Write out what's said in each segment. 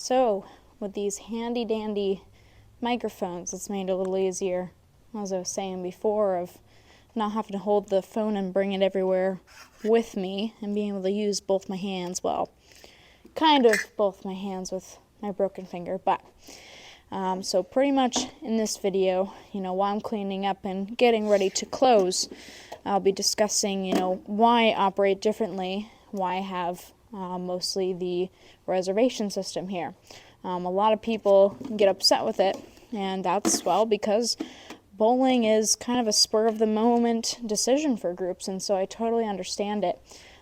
So, with these handy dandy microphones, it's made it a little easier, as I was saying before, of not having to hold the phone and bring it everywhere with me and being able to use both my hands. Well, kind of both my hands with my broken finger, but so pretty much in this video, while I'm cleaning up and getting ready to close, I'll be discussing, why I operate differently, why I have mostly the reservation system here. A lot of people get upset with it, and that's, well, because bowling is kind of a spur-of-the-moment decision for groups, and so I totally understand it.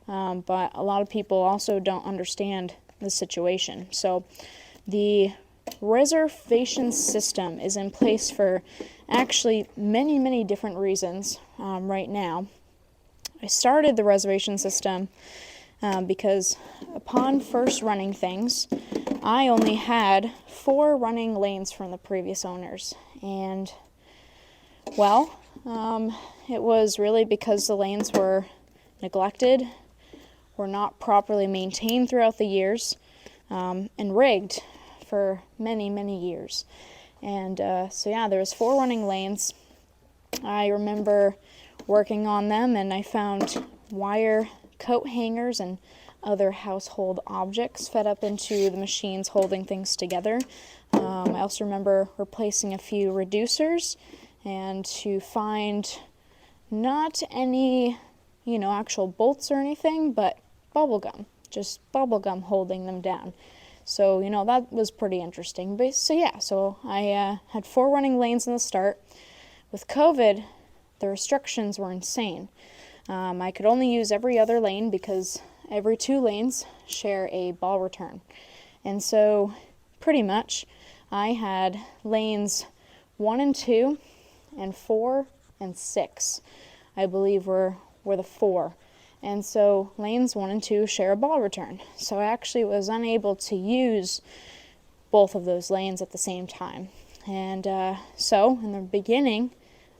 But a lot of people also don't understand the situation. So the reservation system is in place for actually many, many different reasons right now. I started the reservation system because upon first running things, I only had 4 running lanes from the previous owners. And, well, it was really because the lanes were neglected, were not properly maintained throughout the years, and rigged for many, many years. And so yeah, there was 4 running lanes. I remember working on them, and I found wire coat hangers and other household objects fed up into the machines holding things together. I also remember replacing a few reducers, and to find not any, actual bolts or anything, but bubble gum, just bubble gum holding them down. So, that was pretty interesting. But so I had 4 running lanes in the start. With COVID, the restrictions were insane. I could only use every other lane because every 2 lanes share a ball return. And so, pretty much, I had lanes 1 and 2 and 4 and 6, I believe were the 4. And so lanes 1 and 2 share a ball return. So I actually was unable to use both of those lanes at the same time. And so in the beginning,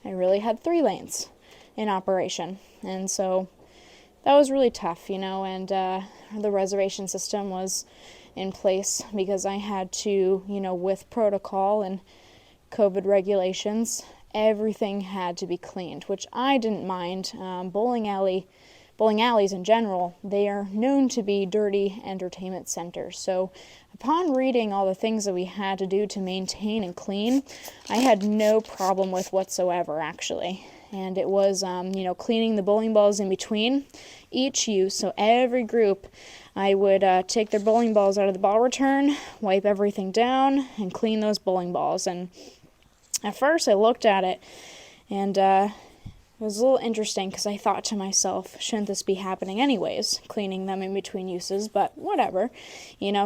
I really had 3 lanes in operation. And so that was really tough, and the reservation system was in place because I had to, with protocol and COVID regulations, everything had to be cleaned, which I didn't mind. Bowling alleys in general, they are known to be dirty entertainment centers. So upon reading all the things that we had to do to maintain and clean, I had no problem with whatsoever, actually. And it was, cleaning the bowling balls in between each use. So every group, I would take their bowling balls out of the ball return, wipe everything down, and clean those bowling balls. And at first I looked at it, and it was a little interesting because I thought to myself, shouldn't this be happening anyways, cleaning them in between uses, but whatever,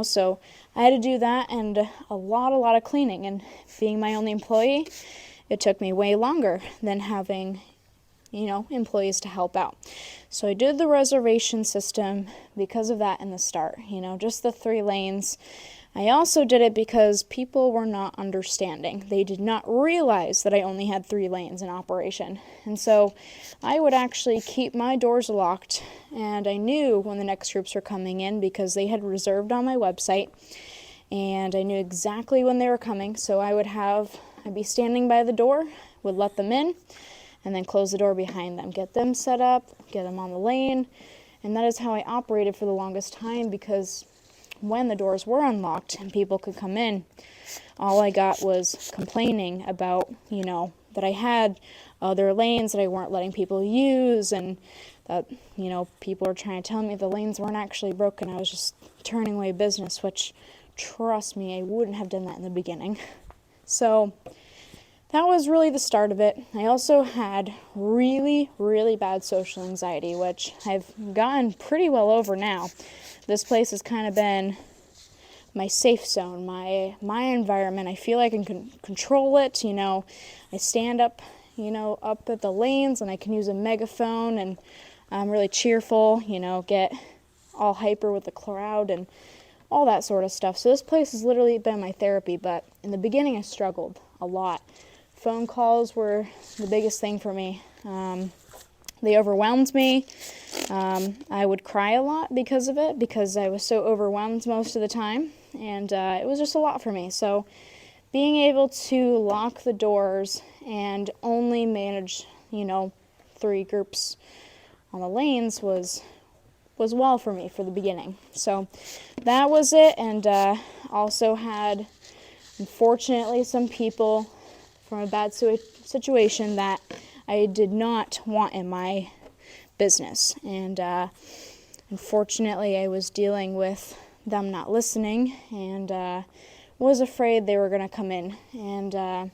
so I had to do that and a lot of cleaning, and being my only employee, it took me way longer than having, employees to help out. So I did the reservation system because of that in the start, just the 3 lanes. I also did it because people were not understanding. They did not realize that I only had 3 lanes in operation. And so I would actually keep my doors locked, and I knew when the next groups were coming in because they had reserved on my website, and I knew exactly when they were coming. So I'd be standing by the door, would let them in, and then close the door behind them, get them set up, get them on the lane. And that is how I operated for the longest time, because when the doors were unlocked and people could come in, all I got was complaining about, that I had other lanes that I weren't letting people use, and that, people were trying to tell me the lanes weren't actually broken. I was just turning away business, which, trust me, I wouldn't have done that in the beginning. So that was really the start of it. I also had really, really bad social anxiety, which I've gotten pretty well over now. This place has kind of been my safe zone, my environment. I feel like I can control it. I stand up, up at the lanes, and I can use a megaphone, and I'm really cheerful, get all hyper with the crowd and all that sort of stuff. So this place has literally been my therapy, but in the beginning I struggled a lot. Phone calls were the biggest thing for me. They overwhelmed me. I would cry a lot because of it, because I was so overwhelmed most of the time. and it was just a lot for me. So being able to lock the doors and only manage, 3 groups on the lanes was well for me for the beginning. So that was it, and also had, unfortunately, some people from a bad situation that I did not want in my business, and unfortunately I was dealing with them not listening, and was afraid they were going to come in, and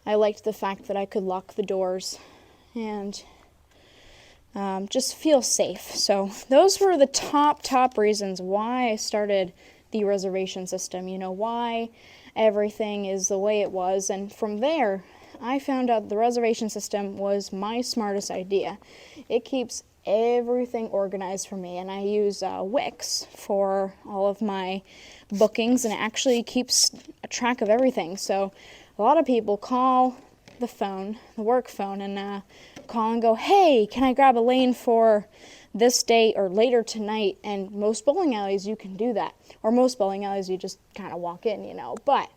I liked the fact that I could lock the doors and just feel safe. So those were the top reasons why I started the reservation system, why everything is the way it was. And from there, I found out the reservation system was my smartest idea. It keeps everything organized for me, and I use Wix for all of my bookings, and it actually keeps a track of everything. So a lot of people call the phone, the work phone, and call and go, hey, can I grab a lane for this date or later tonight? And most bowling alleys you can do that, or most bowling alleys you just kind of walk in, but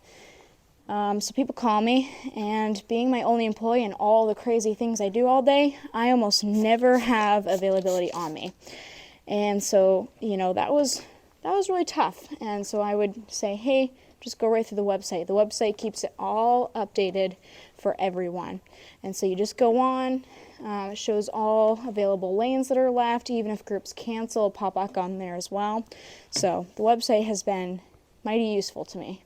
so people call me, and being my only employee and all the crazy things I do all day, I almost never have availability on me. And so, that was really tough. And so I would say, hey, just go right through the website. The website keeps it all updated for everyone. And so you just go on, it shows all available lanes that are left, even if groups cancel, pop back on there as well. So the website has been mighty useful to me.